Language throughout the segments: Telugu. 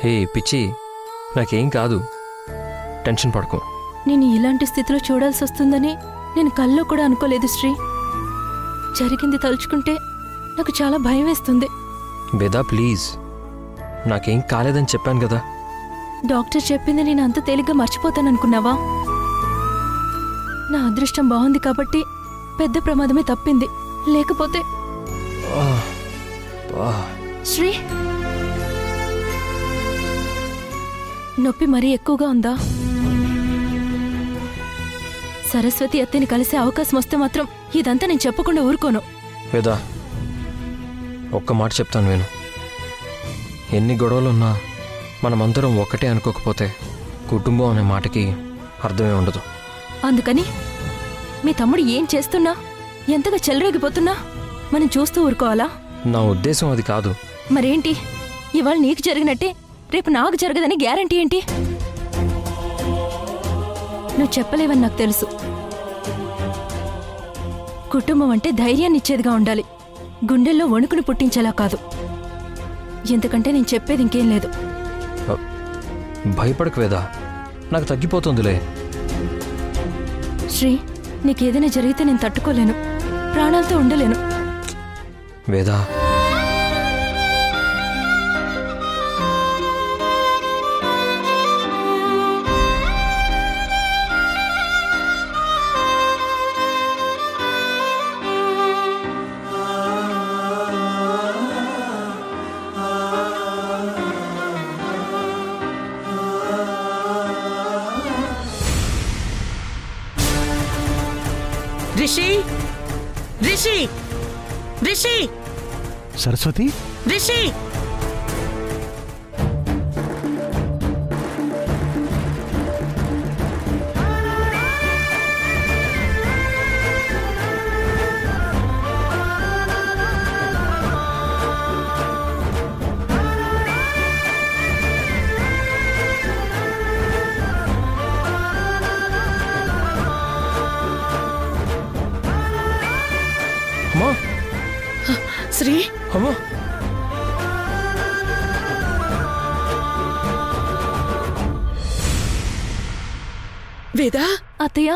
హే పిచ్చి, నాకేం కాదు, టెన్షన్ పడకు. నేను ఇలాంటి స్థితిలో చూడాల్సి వస్తుందని నేను కల్లో కూడా అనుకోలేదు శ్రీ. జరిగింది తలుచుకుంటే నాకు చాలా భయం వేస్తుంది. వేదా ప్లీజ్, నాకేం కాలేదని చెప్పాను కదా. డాక్టర్ చెప్పింది నేను అంత తేలిగ్గా మర్చిపోతాననుకున్నావా? నా అదృష్టం బాగుంది కాబట్టి పెద్ద ప్రమాదమే తప్పింది, లేకపోతే. శ్రీ, నొప్పి మరీ ఎక్కువగా ఉందా? సరస్వతి అత్తని కలిసే అవకాశం వస్తే మాత్రం ఇదంతా నేను చెప్పకుండా ఊరుకోను. వేదా, ఒక్క మాట చెప్తాను విను. ఎన్ని గొడవలున్నా మనమందరం ఒక్కటే అనుకోకపోతే కుటుంబం అనే మాటకి అర్థమే ఉండదు. అందుకని మీ తమ్ముడు ఏం చేస్తున్నా, ఎంతగా చెలరేగిపోతున్నా మనం చూస్తూ ఊరుకోవాలా? నా ఉద్దేశం అది కాదు. మరేంటి? ఇవాళ నీకు జరిగినట్టే రేపు నాకు జరగదని గ్యారంటీ ఏంటి? నువ్వు చెప్పలేవని నాకు తెలుసు. కుటుంబం అంటే ధైర్యాన్ని ఇచ్చేదిగా ఉండాలి, గుండెల్లో వణుకును పుట్టించేలా కాదు. ఎందుకంటే నేను చెప్పేది ఇంకేం లేదు. భయపడకు వేదా, నాకు తగ్గిపోతుందిలే. శ్రీ, నీకేదైనా జరిగితే నేను తట్టుకోలేను, ప్రాణాలతో ఉండలేను. వేదా, రిషి, రిషి, రిషి, సరస్వతి, రిషి. శ్రీ, అమ్మా, వేదా. అత్తయ్య,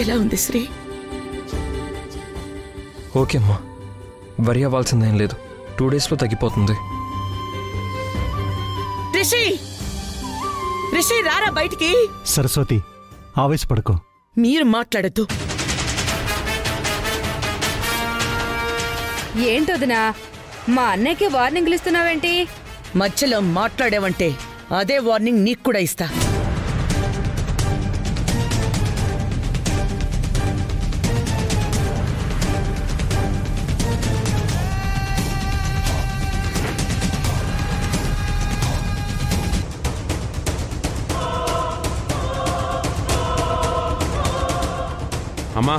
ఎలా ఉంది శ్రీ? ఓకే అమ్మా, వరి అవ్వాల్సిందేం లేదు, 2 డేస్లో తగ్గిపోతుంది. రిషి, రిషి రారా బయటికి. సరస్వతి ఆవేశపడకు. మీరు మాట్లాడద్దు. ఏంటొదినా, మా అన్నయ్యకి వార్నింగ్లు ఇస్తున్నావేంటి? మధ్యలో మాట్లాడేవంటే అదే వార్నింగ్ నీకు కూడా ఇస్తా. అమ్మా,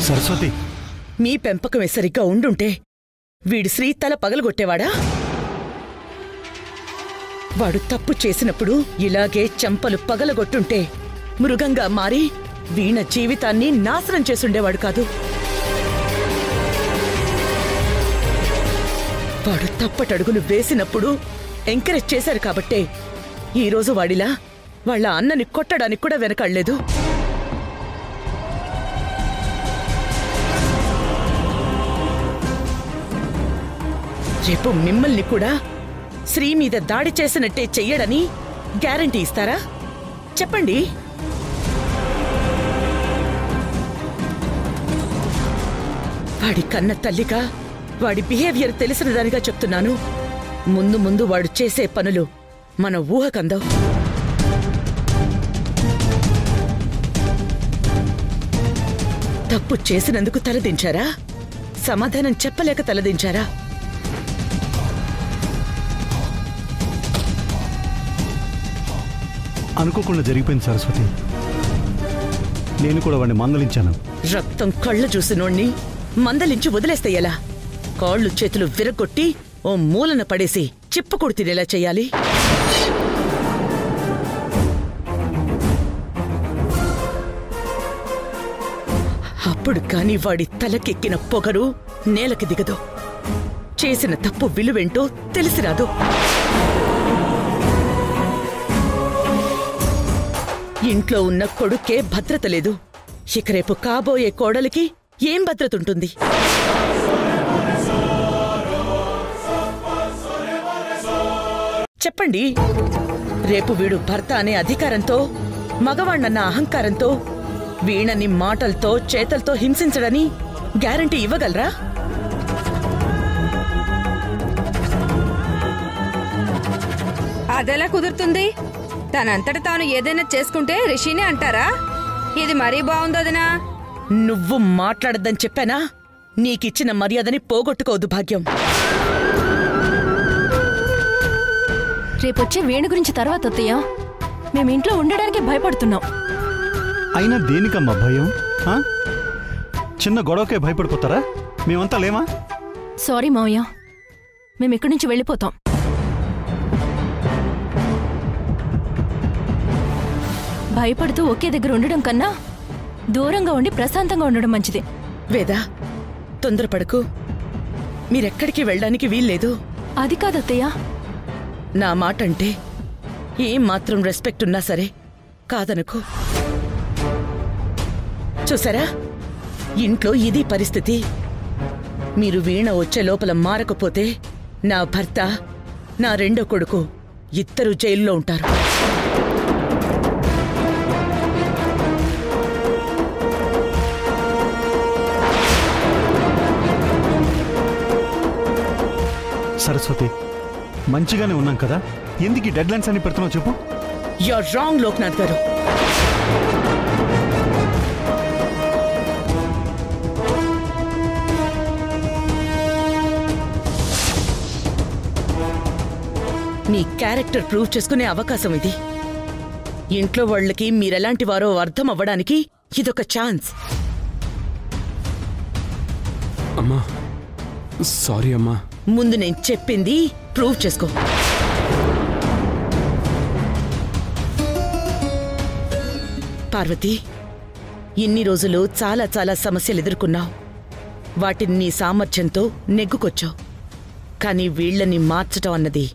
సరస్వతి, మీ పెంపకమే సరిగ్గా ఉండుంటే వీడి శ్రీ తల పగలగొట్టేవాడా? వాడు తప్పు చేసినప్పుడు ఇలాగే చెంపలు పగలగొట్టుంటే మృగంగా మారి వీణ జీవితాన్ని నాశనం చేసుండేవాడు కాదు. వాడు తప్పటడుగులు వేసినప్పుడు ఎంకరేజ్ చేశారు కాబట్టే ఈరోజు వాడిలా వాళ్ళ అన్నని కొట్టడానికి కూడా వెనకాడలేదు. రేపు మిమ్మల్ని కూడా శ్రీ మీద దాడి చేసినట్టే చెయ్యడని గ్యారంటీ ఇస్తారా? చెప్పండి. వాడి కన్న తల్లిగా వాడి బిహేవియర్ తెలిసిన దానిగా చెప్తున్నాను. ముందు ముందు వాడు చేసే పనులు మన ఊహకందవు. తప్పు చేసినందుకు తలదించారా? సమాధానం చెప్పలేక తలదించారా? అనుకోకుండా జరిగిపోయింది సరస్వతి. నేను కూడా వాడిని మందలించాను. రక్తం కళ్ళు చూసినోణ్ణి మందలించి వదిలేస్తే ఎలా? కాళ్ళు చేతులు విరగొట్టి ఓ మూలన పడేసి చిప్పకొడు తినేలా చెయ్యాలి. అప్పుడు కాని వాడి తలకెక్కిన పొగరు నేలకి దిగదు. చేసిన తప్పు విలువేంటో తెలిసిరాదు. ఇంట్లో ఉన్న కొడుకే భద్రత లేదు. ఇక రేపు కాబోయే కోడలికి ఏం భద్రత ఉంటుంది? చెప్పండి. రేపు వీడు భర్త అనే అధికారంతో, మగవాణ్ణన్న అహంకారంతో వీణని మాటలతో చేతలతో హింసించడని గ్యారంటీ ఇవ్వగలరా? అదెలా కుదురుతుంది? తనంతట తాను ఏదైనా చేసుకుంటే రిషినే అంటారా? ఇది మరీ బాగుందోదనా. నువ్వు మాట్లాడద్దని చెప్పానా? నీకిచ్చిన మర్యాదని పోగొట్టుకోవద్దు భాగ్యం. రేపొచ్చే వేణు గురించి తర్వాత అత్తయ్య. మేము ఇంట్లో ఉండడానికి భయపడుతున్నాం. అయినా దేనికమ్మా భయం? చిన్న గొడవకే భయపడిపోతారా? మేమంతా లేమా? సారీ మావయ్య, మేము ఇక్కడి నుంచి వెళ్ళిపోతాం. భయపడుతూ ఒకే దగ్గర ఉండడం కన్నా దూరంగా ఉండి ప్రశాంతంగా ఉండడం మంచిది. వేదా, తొందరపడకు. మీరెక్కడికి వెళ్ళడానికి వీల్లేదు. అది కాదత్తయ్య. నా మాట అంటే ఏం మాత్రం రెస్పెక్ట్ ఉన్నా సరే కాదనుకో. చూసారా, ఇంట్లో ఇది పరిస్థితి. మీరు వీణ వచ్చే లోపల మారకపోతే నా భర్త, నా రెండో కొడుకు ఇద్దరు జైల్లో ఉంటారు. సరస్వతి, మంచిగానే ఉన్నాం కదా, ఎందుకు డెడ్ లైన్స్ అని పెడుతున్నావు చెప్పు? యూర్ రాంగ్ లోక్నాథ్ గారు. నీ క్యారెక్టర్ ప్రూవ్ చేసుకునే అవకాశం ఇది. ఇంట్లో వాళ్ళకి మీరెలాంటి వారో అర్థం అవ్వడానికి ఇదొక ఛాన్స్. అమ్మా, సారీ అమ్మా. ముందు నేను చెప్పింది ప్రూవ్ చేసుకో. పార్వతి, ఇన్ని రోజులు చాలా చాలా సమస్యలు ఎదుర్కొన్నావు. వాటిని నీ సామర్థ్యంతో నెగ్గుకొచ్చావు. కానీ వీళ్ళని మార్చటం అన్నది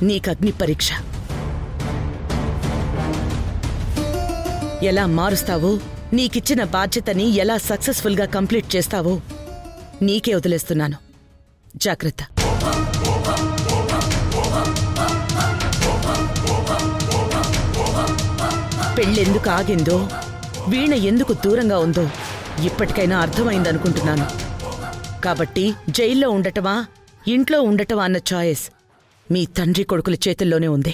నీకు అగ్ని పరీక్ష. ఎలా మారుస్తావో, నీకిచ్చిన బాధ్యతని ఎలా సక్సెస్ఫుల్గా కంప్లీట్ చేస్తావో నీకే వదిలేస్తున్నాను. జాగ్రత్త. పెళ్ళెందుకు ఆగిందో, వీణ ఎందుకు దూరంగా ఉందో ఇప్పటికైనా అర్థమైందనుకుంటున్నాను. కాబట్టి జైల్లో ఉండటమా, ఇంట్లో ఉండటమా అన్న చాయిస్ మీ తండ్రి కొడుకుల చేతుల్లోనే ఉంది.